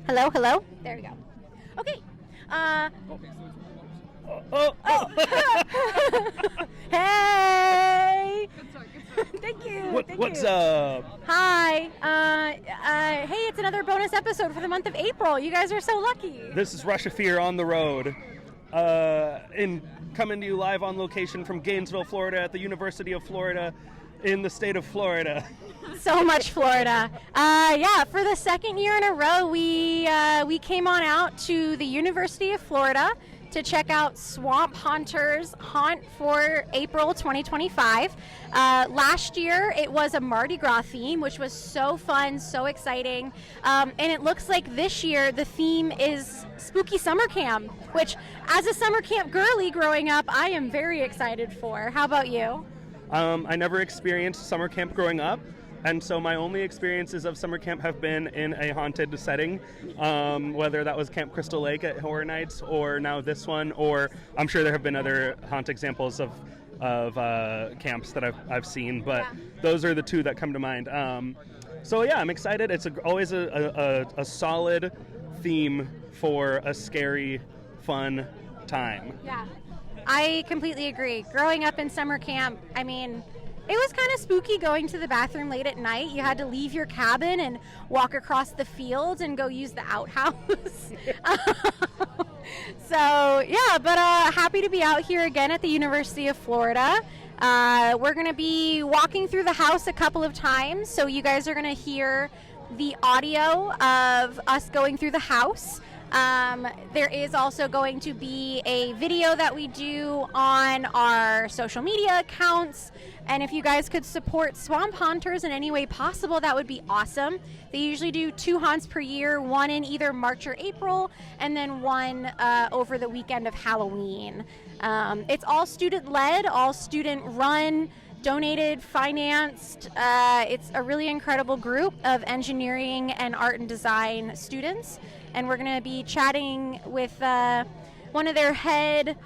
Hello, hello. There we go. Okay. Hey. Thank you. What's up? Hi. Hey, it's another bonus episode for the month of April. You guys are so lucky. This is Russia Fear on the road. Coming to you live on location from Gainesville, Florida, at the University of Florida, in the state of Florida. So much Florida. For the second year in a row, we came on out to the University of Florida to check out Swamp Haunters Haunt for April 2025. Last year, it was a Mardi Gras theme, which was so fun, so exciting. And it looks like this year the theme is Spooky Summer Camp, which, as a summer camp girly growing up, I am very excited for. How about you? I never experienced summer camp growing up, and so my only experiences of summer camp have been in a haunted setting, whether that was Camp Crystal Lake at Horror Nights or now this one, or I'm sure there have been other haunt examples of camps that I've seen, but those are the two that come to mind. So yeah, I'm excited. It's always a solid theme for a scary, fun time. Yeah. I completely agree. Growing up in summer camp, I mean, it was kind of spooky going to the bathroom late at night. You had to leave your cabin and walk across the fields and go use the outhouse. But happy to be out here again at the University of Florida. We're going to be walking through the house a couple of times, so you guys are going to hear the audio of us going through the house. There is also going to be a video that we do on our social media accounts, and if you guys could support Swamp Haunters in any way possible, that would be awesome. They usually do 2 haunts per year, one in either March or April, and then one over the weekend of Halloween. It's all student-led, all student-run, donated, financed. It's a really incredible group of engineering and art and design students. And we're going to be chatting with one of their head,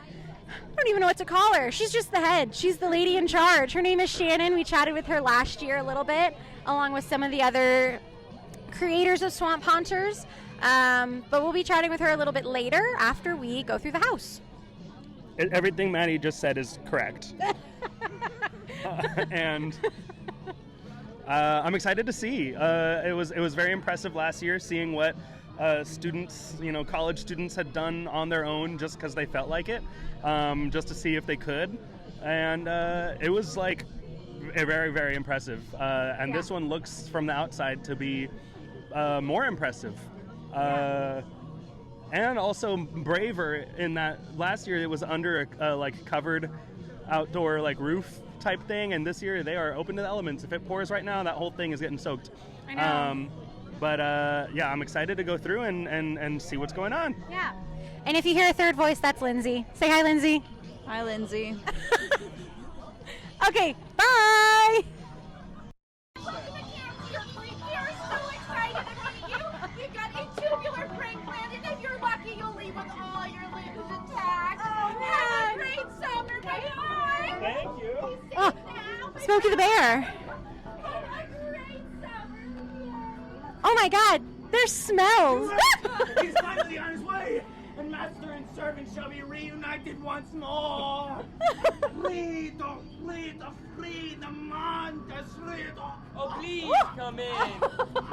I don't even know what to call her. She's just the head. She's the lady in charge. Her name is Shannon. We chatted with her last year a little bit, along with some of the other creators of Swamp Haunters. But we'll be chatting with her a little bit later after we go through the house. Everything Maddie just said is correct. And I'm excited to see. It was very impressive last year seeing what students, college students had done on their own just because they felt like it, just to see if they could. And it was like very, very impressive. And this one looks from the outside to be more impressive. And also braver in that last year it was under a covered outdoor roof type thing, and this year they are open to the elements. If it pours right now, that whole thing is getting soaked. I know. I'm excited to go through and see what's going on. Yeah. And if you hear a third voice, that's Lindsay. Say hi, Lindsay. Hi, Lindsay. Okay, bye. We are so excited in front of you. You've got a tubular prank planned, and if you're lucky, you'll leave with all your limbs intact. Oh, man. Have a great summer. Bye-bye. Thank you. Oh, Smokey the Bear. Have a great summer. Oh my God, there's smells. He's finally on his way, and master and servant shall be reunited once more. Freedom, freedom, freedom, freedom. Oh, please come in.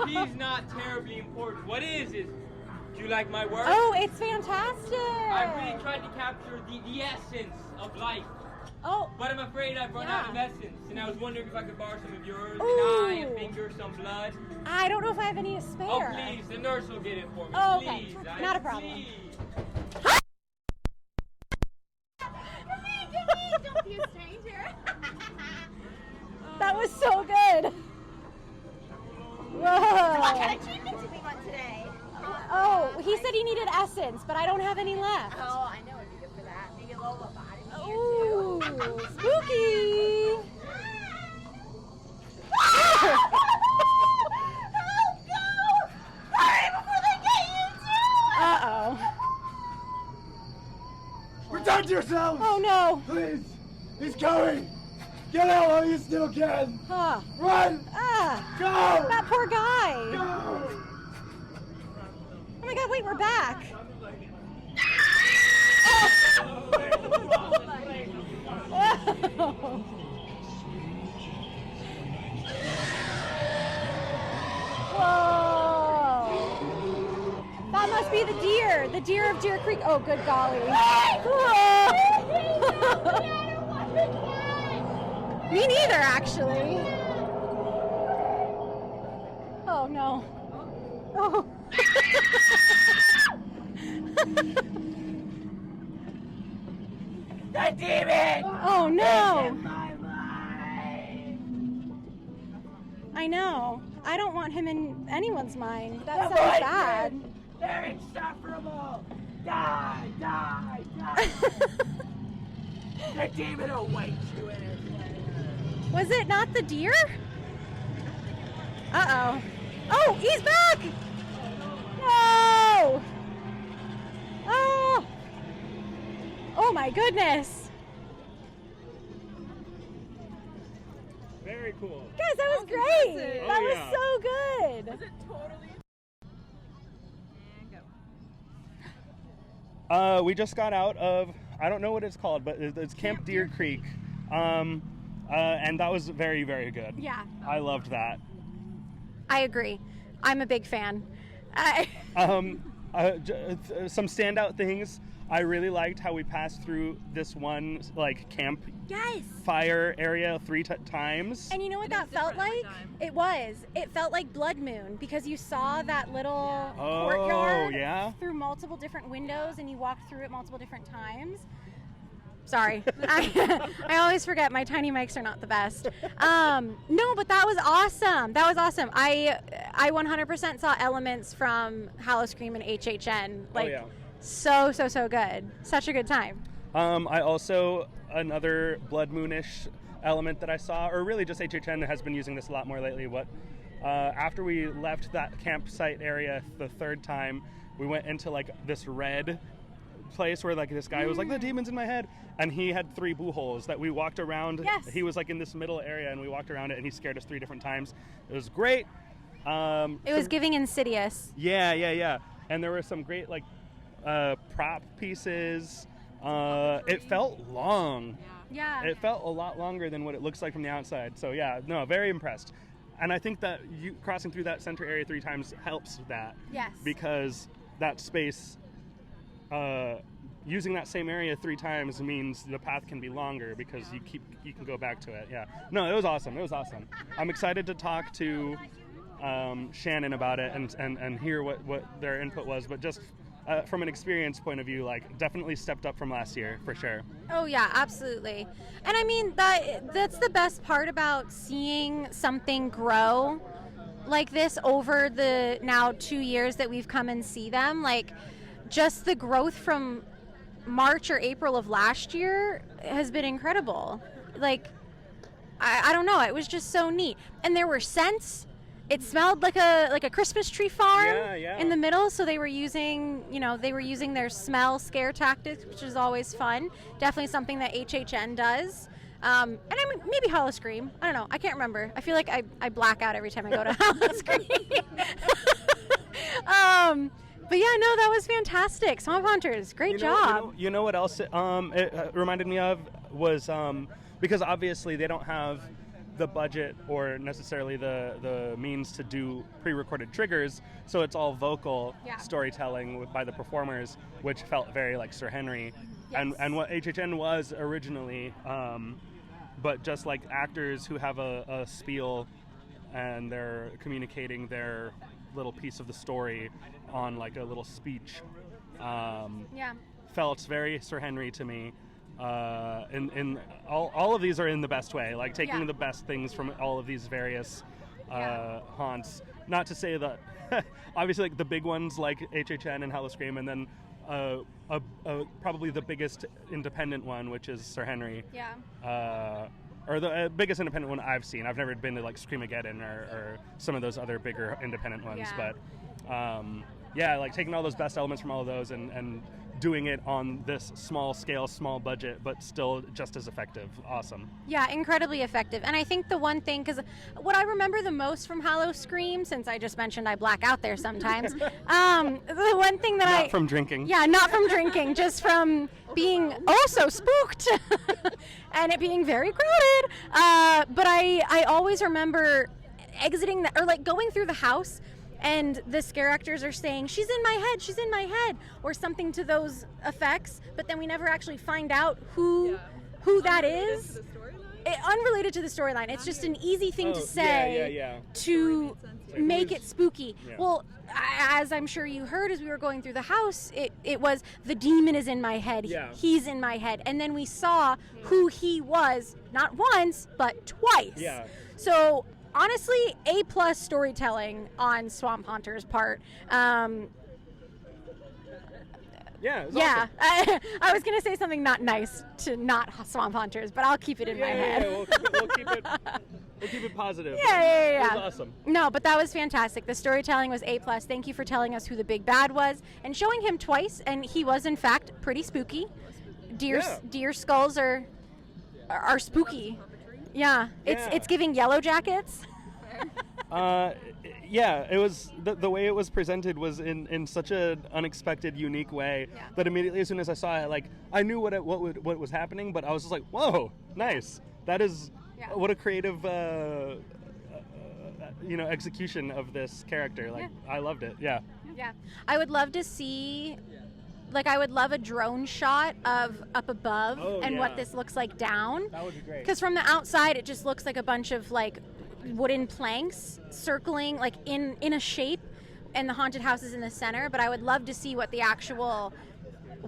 He's not terribly important. What is it? Do you like my work? Oh, it's fantastic. I really tried to capture the essence of life. Oh. But I'm afraid I've run out of essence, and I was wondering if I could borrow some of yours, an Ooh. eye, a finger, some blood. I don't know if I have any to spare. Oh, please, the nurse will get it for me. Oh, okay. Please, Not a problem. Please. Don't be a stranger. That was so good. Whoa. What kind of achievement did we want today? Oh, he said he needed essence, but I don't have any left. Oh, I know it'd be good for that. Maybe a Lola body. Ooh, spooky. Help, go! Hurry before they get you too! Uh-oh. Return to yourselves! Oh, no. Please! He's coming! Get out while you still can! Huh. Run! Ah, Go! that poor guy. Go! wait, we're back. Whoa! That must be the deer of Deer Creek. Oh, good golly. Me neither, actually. Oh, no. Oh. The demon! Oh, no. My mind! I know. I don't want him in anyone's mind. That Avoid sounds bad. them. They're insufferable! Die, die, die! The demon awaits you in his lair. Was it not the deer? Uh-oh. Oh, he's back! No! Oh! Oh my goodness! Very cool. Guys, that was great! impressive. That Oh, was yeah. so good! Was it totally? And go. We just got out of, I don't know what it's called, but it's Camp Deer Creek. And that was very, very good. Yeah, I loved that. I agree. I'm a big fan. Some standout things. I really liked how we passed through this one like camp Yes! fire area three times. And you know what It that is felt different every like? time. It was. It felt like Blood Moon because you saw that little Oh, courtyard yeah? through multiple different windows and you walked through it multiple different times. Sorry. I always forget my tiny mics are not the best. No, but that was awesome. That was awesome. I 100% saw elements from Howl-O-Scream and HHN. Like, yeah. so good. Such a good time. I also, another Blood Moonish element that I saw, or really just HHN has been using this a lot more lately. After we left that campsite area the third time, we went into like this red place where like this guy was like, the demon's in my head, and he had 3 boo holes that we walked around. Yes. He was like in this middle area and we walked around it and he scared us 3 different times. It was great. It was giving Insidious. Yeah. And there were some great like prop pieces. It felt long. Yeah. It felt a lot longer than what it looks like from the outside. So yeah, no, very impressed. And I think that you crossing through that center area 3 times helps that. Yes. Because that space, using that same area 3 times means the path can be longer because you can go back to it. Yeah. No, it was awesome. I'm excited to talk to Shannon about it and hear what their input was. But just from an experience point of view, like definitely stepped up from last year for sure. Oh yeah, absolutely. And I mean that's the best part about seeing something grow like this over the now 2 years that we've come and see them. Like just the growth from March or April of last year has been incredible. Like I don't know, it was just so neat. And there were scents. It smelled like a Christmas tree farm Yeah. in the middle, so they were using their smell scare tactics, which is always fun. Definitely something that HHN does. And I mean, maybe Howl-O-Scream. I don't know. I can't remember. I feel like I black out every time I go to Howl-O-Scream. But yeah, no, that was fantastic. Swamp Hunters, great job. You know what else it reminded me of was because obviously they don't have the budget or necessarily the means to do pre-recorded triggers, so it's all vocal storytelling by the performers, which felt very like Sir Henry, Yes. and what HHN was originally, but just like actors who have a spiel and they're communicating their little piece of the story on like a little speech. Yeah. Felt very Sir Henry to me. In all of these are in the best way, like taking Yeah. the best things from all of these various Yeah. haunts. Not to say that obviously like the big ones like HHN and Howl-O-Scream, and then probably the biggest independent one, which is Sir Henry. Yeah. Or the biggest independent one I've seen. I've never been to like Screamageddon or some of those other bigger independent ones, Yeah. but yeah, like taking all those best elements from all of those and doing it on this small scale, small budget, but still just as effective. Awesome. Yeah, incredibly effective. And I think the one thing, because what I remember the most from Hollow Scream, since I just mentioned I black out there sometimes, the one thing that Not from drinking. Yeah, not from drinking, just from being so spooked and it being very crowded. But I always remember exiting or like going through the house, and the scare actors are saying, she's in my head, or something to those effects, but then we never actually find out who that is. Unrelated to the storyline. It's just an easy thing to say to make it spooky. Yeah. Well, as I'm sure you heard as we were going through the house, it was the demon is in my head. Yeah. He's in my head. And then we saw who he was, not once, but twice. Yeah. So honestly, A+ storytelling on Swamp Haunter's part. Yeah. It was Yeah, awesome. I was going to say something not nice to not Swamp Hunters, but I'll keep it in my head. Yeah, we'll keep it positive. Yeah. It was awesome. No, but that was fantastic. The storytelling was A+. Thank you for telling us who the big bad was and showing him twice, and he was in fact pretty spooky. Deer skulls are spooky. Yeah, it's giving Yellow Jackets. Yeah, it was the way it was presented was in such an unexpected, unique way that immediately, as soon as I saw it, like I knew what was happening, but I was just like, "Whoa, nice! That is what a creative, execution of this character. Like, I loved it. Yeah. Yeah, I would love to see. Like, I would love a drone shot of up above what this looks like down. That would be great. Because from the outside, it just looks like a bunch of like wooden planks circling like in a shape, and the haunted house is in the center. But I would love to see what the actual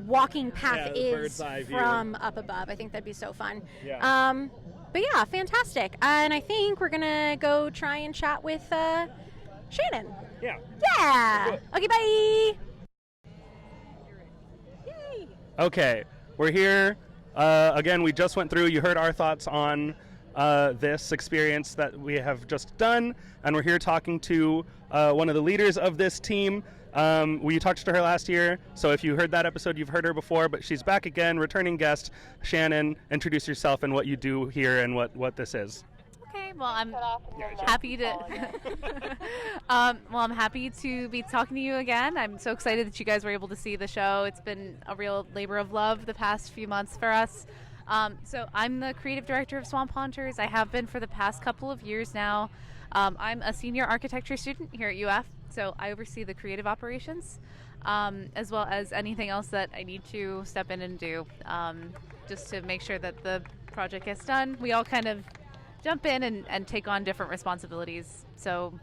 walking path is bird's eye view. from up above. I think that'd be so fun. Yeah. But yeah, fantastic. And I think we're gonna go try and chat with Shannon. Yeah. Yeah. Okay, bye. Okay, we're here. Again, we just went through. You heard our thoughts on this experience that we have just done, and we're here talking to one of the leaders of this team. We talked to her last year, so if you heard that episode, you've heard her before, but she's back again, returning guest. Shannon, introduce yourself and what you do here and what this is. Okay, well, I'm happy to. I'm happy to be talking to you again. I'm so excited that you guys were able to see the show. It's been a real labor of love the past few months for us. So I'm the creative director of Swamp Haunters. I have been for the past couple of years now. I'm a senior architecture student here at UF, so I oversee the creative operations, as well as anything else that I need to step in and do, just to make sure that the project gets done. We all kind of jump in and take on different responsibilities.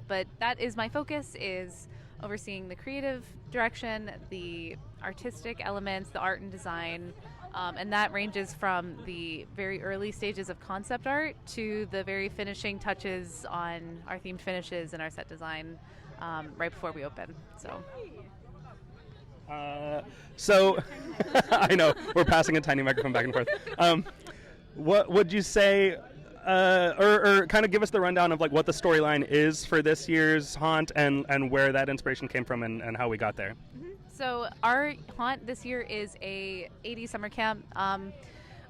But that is my focus, is overseeing the creative direction, the artistic elements, the art and design, and that ranges from the very early stages of concept art to the very finishing touches on our themed finishes and our set design right before we open. So I know we're passing a tiny microphone back and forth. What would you say, or kind of give us the rundown of like what the storyline is for this year's haunt and where that inspiration came from and how we got there? So our haunt this year is a 80s summer camp.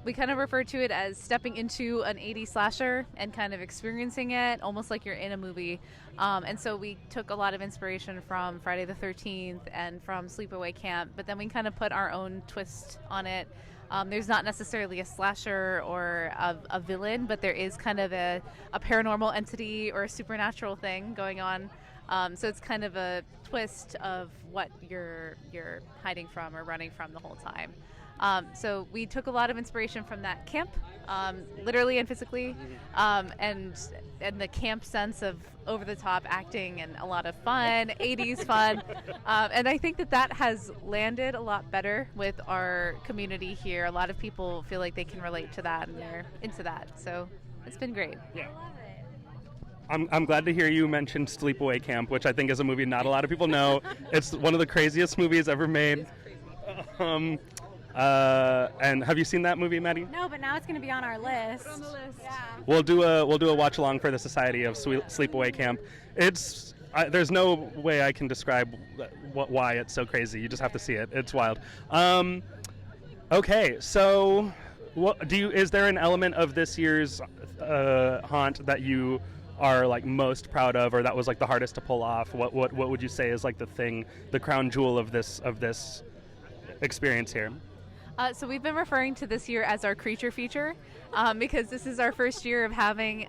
We kind of refer to it as stepping into an 80s slasher and kind of experiencing it almost like you're in a movie. And so we took a lot of inspiration from Friday the 13th and from Sleepaway Camp, but then we kind of put our own twist on it. There's not necessarily a slasher or a villain, but there is kind of a paranormal entity or a supernatural thing going on. So it's kind of a twist of what you're hiding from or running from the whole time. So we took a lot of inspiration from that camp, literally and physically, and the camp sense of over-the-top acting and a lot of fun, 80s fun. And I think that has landed a lot better with our community here. A lot of people feel like they can relate to that and they're into that. So it's been great. Yeah. I'm glad to hear you mention Sleepaway Camp, which I think is a movie not a lot of people know. It's one of the craziest movies ever made. And have you seen that movie, Maddie? No, but now it's going to be on our list. On the list. Yeah. We'll do a watch along for the Society of Sleepaway Camp. It's there's no way I can describe why it's so crazy. You just have to see it. It's wild. Okay, so is there an element of this year's haunt that you are like most proud of, or that was like the hardest to pull off? What would you say is like the crown jewel of this experience here? So we've been referring to this year as our creature feature, because this is our first year of having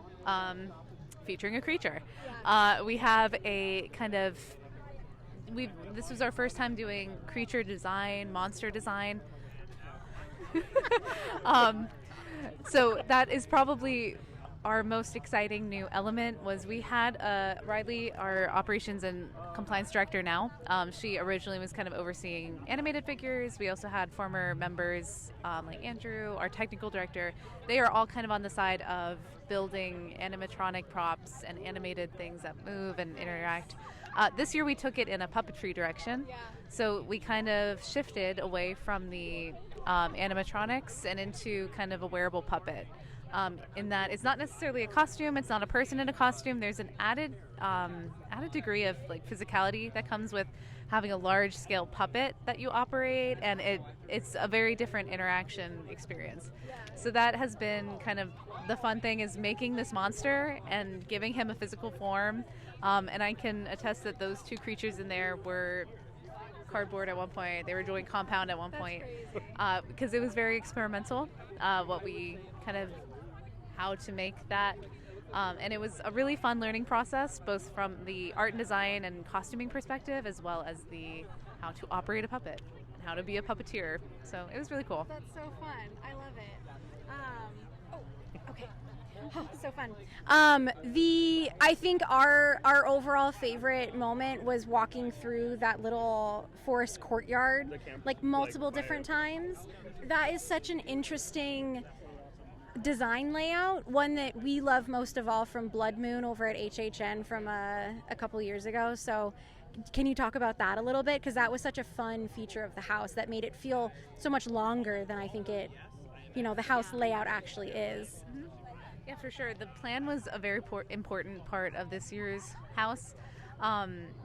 featuring a creature. We have a kind of this was our first time doing creature design, monster design. So that is probably our most exciting new element. Was we had Riley, our operations and compliance director now. She originally was kind of overseeing animated figures. We also had former members like Andrew, our technical director. They are all kind of on the side of building animatronic props and animated things that move and interact. This year we took it in a puppetry direction. So we kind of shifted away from the animatronics and into kind of a wearable puppet. In that it's not necessarily a costume, it's not a person in a costume. There's an added degree of like physicality that comes with having a large scale puppet that you operate, and it's a very different interaction experience. So that has been kind of the fun thing, is making this monster and giving him a physical form. And I can attest that those two creatures in there were cardboard at one point. They were doing compound at one point, because it was very experimental, how to make that. And it was a really fun learning process, both from the art and design and costuming perspective, as well as the how to operate a puppet and how to be a puppeteer. So it was really cool. That's so fun. I love it. Okay. Oh, so fun. I think our overall favorite moment was walking through that little forest courtyard, like multiple different times. That is such an interesting design layout, one that we love most of all from Blood Moon over at HHN from a couple years ago. So can you talk about that a little bit? Because that was such a fun feature of the house that made it feel so much longer than I think the house layout actually is. Mm-hmm. Yeah, for sure. The plan was a very important part of this year's house,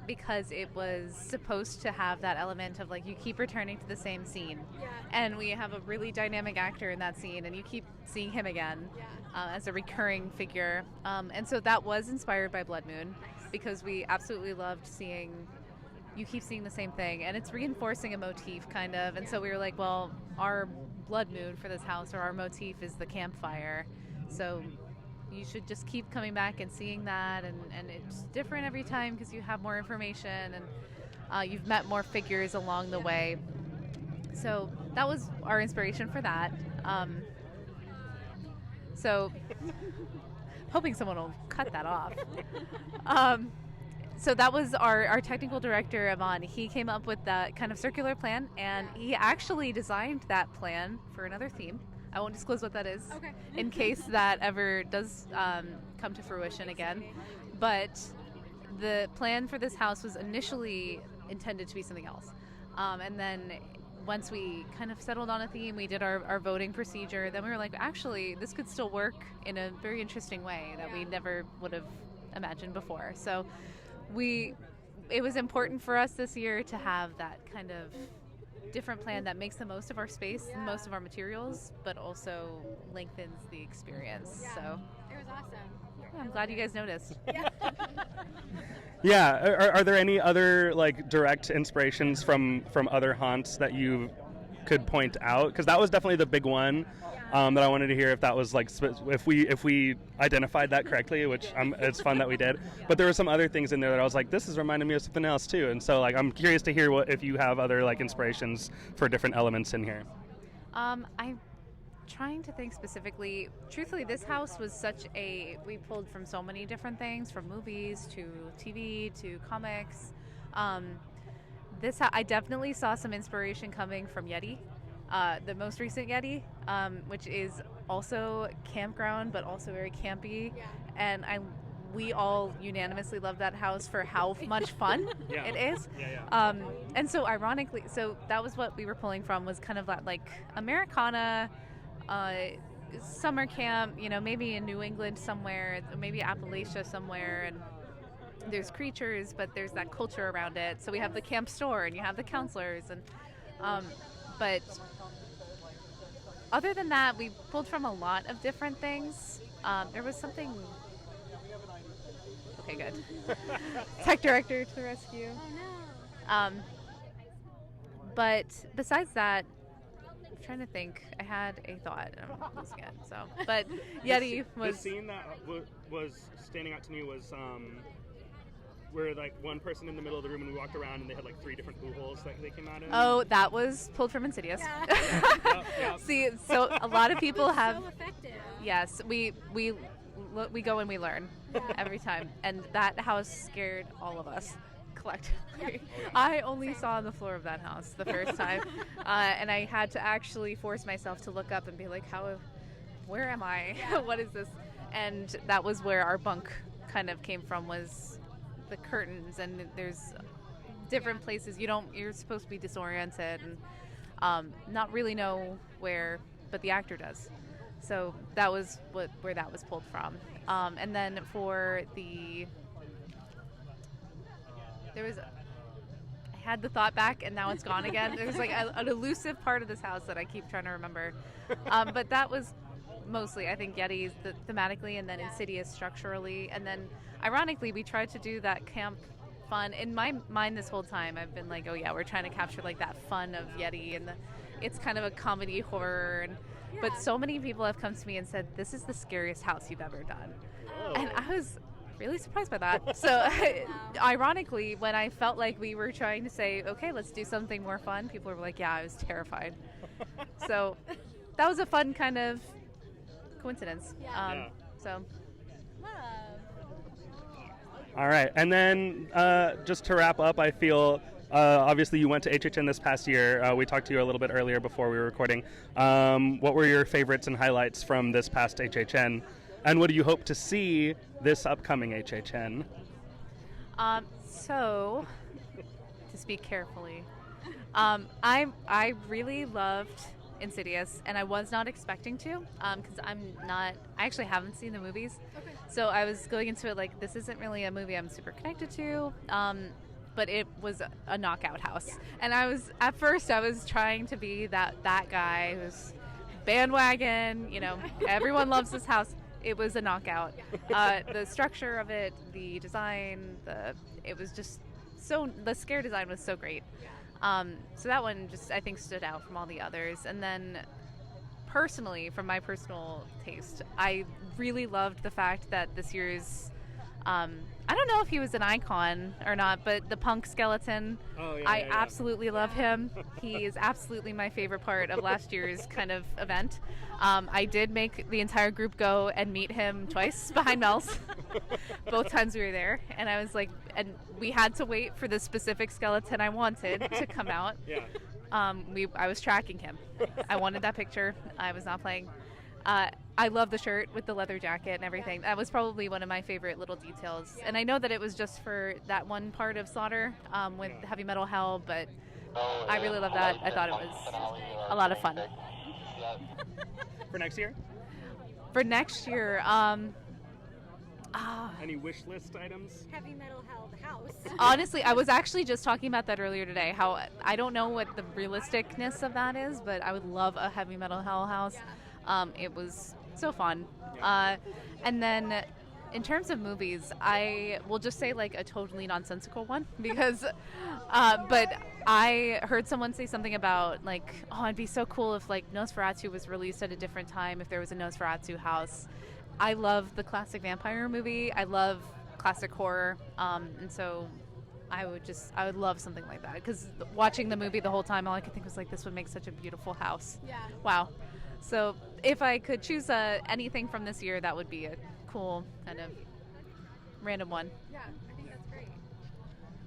because it was supposed to have that element of like you keep returning to the same scene, and we have a really dynamic actor in that scene, and you keep seeing him again as a recurring figure, and so that was inspired by Blood Moon, because we absolutely loved seeing you keep seeing the same thing, and it's reinforcing a motif kind of, and so we were like, well, our Blood Moon for this house, or our motif, is the campfire. So you should just keep coming back and seeing that, and it's different every time because you have more information, and you've met more figures along the way. So that was our inspiration for that. So hoping someone will cut that off. So that was our technical director, Amon. He came up with that kind of circular plan, and he actually designed that plan for another theme. I won't disclose what that is, in case that ever does come to fruition again. But the plan for this house was initially intended to be something else. And then once we kind of settled on a theme, we did our voting procedure. Then we were like, actually, this could still work in a very interesting way that we never would have imagined before. So it was important for us this year to have that kind of different plan that makes the most of our space and most of our materials, but also lengthens the experience. So it was awesome. I'm glad you guys noticed. Are there any other like direct inspirations from other haunts that you could point out? Because that was definitely the big one that I wanted to hear if that was like if we identified that correctly, which it's fun that we did. But there were some other things in there that I was like, this is reminding me of something else too. And so like I'm curious to hear if you have other like inspirations for different elements in here. I'm trying to think specifically. Truthfully, this house was we pulled from so many different things, from movies to TV to comics. I definitely saw some inspiration coming from Yeti. The most recent Yeti, which is also campground, but also very campy. And we all unanimously love that house for how much fun it is. And so ironically, that was what we were pulling from, was kind of that like Americana summer camp, maybe in New England somewhere, maybe Appalachia somewhere. And there's creatures, but there's that culture around it. So we have the camp store, and you have the counselors, and but other than that, we pulled from a lot of different things. There was something. Okay, good. Tech director to the rescue. Oh no. But besides that, I'm trying to think. I had a thought, and I'm losing it. So, but Yeti was. The scene that was standing out to me was where like one person in the middle of the room and we walked around and they had like 3 different blue holes that they came out of. Oh, that was pulled from Insidious. Yep. See, so a lot of people have. So effective. Yes, we go and we learn every time, and that house scared all of us collectively. I only saw the floor of that house the first time, and I had to actually force myself to look up and be like, where am I? What is this? And that was where our bunk kind of came from, was the curtains, and there's different places you're supposed to be disoriented and not really know where, but the actor does. So that was where that was pulled from. And then for I had the thought back and now it's gone again. There's like an elusive part of this house that I keep trying to remember. But that was mostly, I think, Yeti's thematically, and then Insidious structurally. And then ironically, we tried to do that camp fun. In my mind this whole time, I've been like, oh yeah, we're trying to capture like that fun of Yeti, and it's kind of a comedy horror. But so many people have come to me and said, this is the scariest house you've ever done. Oh. And I was really surprised by that. So ironically, when I felt like we were trying to say, okay, let's do something more fun, people were like, yeah, I was terrified. So that was a fun kind of coincidence. So. All right, and then just to wrap up, I feel obviously you went to HHN this past year. We talked to you a little bit earlier before we were recording. What were your favorites and highlights from this past HHN, and what do you hope to see this upcoming HHN? So, to speak carefully, I really loved Insidious, and I was not expecting to, because I actually haven't seen the movies. Okay. So I was going into it like, this isn't really a movie I'm super connected to, but it was a knockout house. And at first I was trying to be that guy who's bandwagon, everyone loves this house. It was a knockout. The structure of it, the design, it was just the scare design was so great. So that one just, I think, stood out from all the others. And then personally, from my personal taste, I really loved the fact that this year's, I don't know if he was an icon or not, but the punk skeleton, I absolutely love him. He is absolutely my favorite part of last year's kind of event. I did make the entire group go and meet him twice behind Mel's, both times we were there. And I was like, and we had to wait for the specific skeleton I wanted to come out. Yeah. I was tracking him. I wanted that picture. I was not playing. I love the shirt with the leather jacket and everything. That was probably one of my favorite little details. And I know that it was just for that one part of Slaughter with Heavy Metal Hell, but I really love that. I thought it was a lot of fun. For next year? For next year, Any wish list items? Heavy Metal Hell, the house. honestly, I was actually just talking about that earlier today, how I don't know what the realisticness of that is, but I would love a Heavy Metal Hell house. It was so fun. And then in terms of movies, I will just say like a totally nonsensical one because, but I heard someone say something about like, oh, it'd be so cool if like Nosferatu was released at a different time, if there was a Nosferatu house. I love the classic vampire movie. I love classic horror. And so I would love something like that because watching the movie the whole time, all I could think was like, this would make such a beautiful house. Yeah. Wow. So if I could choose anything from this year, that would be a cool kind of random one. Yeah, I think that's great.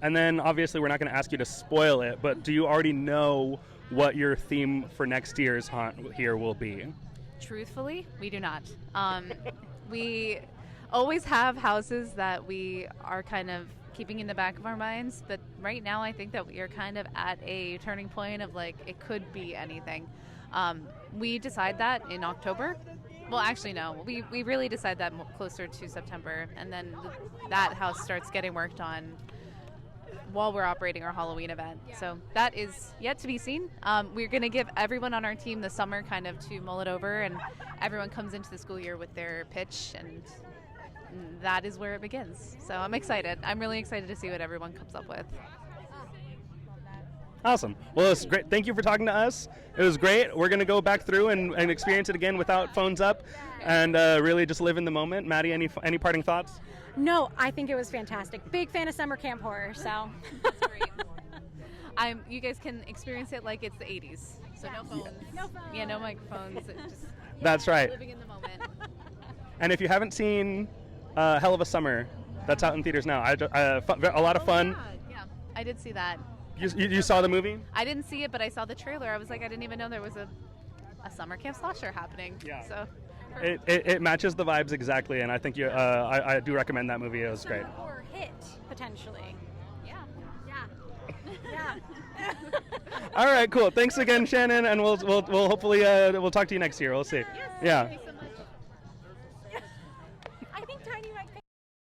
And then obviously we're not going to ask you to spoil it, but do you already know what your theme for next year's haunt here will be? Truthfully, we do not. We always have houses that we are kind of keeping in the back of our minds, but right now I think that we are kind of at a turning point of like, it could be anything. We decide that in October, Well, actually, no. We really decide that closer to September, and then that house starts getting worked on while we're operating our Halloween event. So that is yet to be seen. We're going to give everyone on our team the summer kind of to mull it over, and everyone comes into the school year with their pitch, and that is where it begins. So I'm excited. I'm really excited to see what everyone comes up with. Awesome. Well, it's great. Thank you for talking to us. It was great. We're going to go back through and experience it again without phones up and really just live in the moment. Maddie, any parting thoughts? No, I think it was fantastic. Big fan of summer camp horror, so. That's great. You guys can experience it like it's the 80s. So no phones. No phones. Yeah, no microphones. Just That's right. living in the moment. And if you haven't seen Hell of a Summer, that's out in theaters now. A lot of fun. Yeah, I did see that. You saw the movie? I didn't see it, but I saw the trailer. I was like, I didn't even know there was a summer camp slasher happening. Yeah. So It matches the vibes exactly, and I think I do recommend that movie. It was great. Or hit, potentially. yeah. Yeah. All right, cool. Thanks again, Shannon, and we'll hopefully we'll talk to you next year. We'll see. Yes. Yeah. Thanks so much.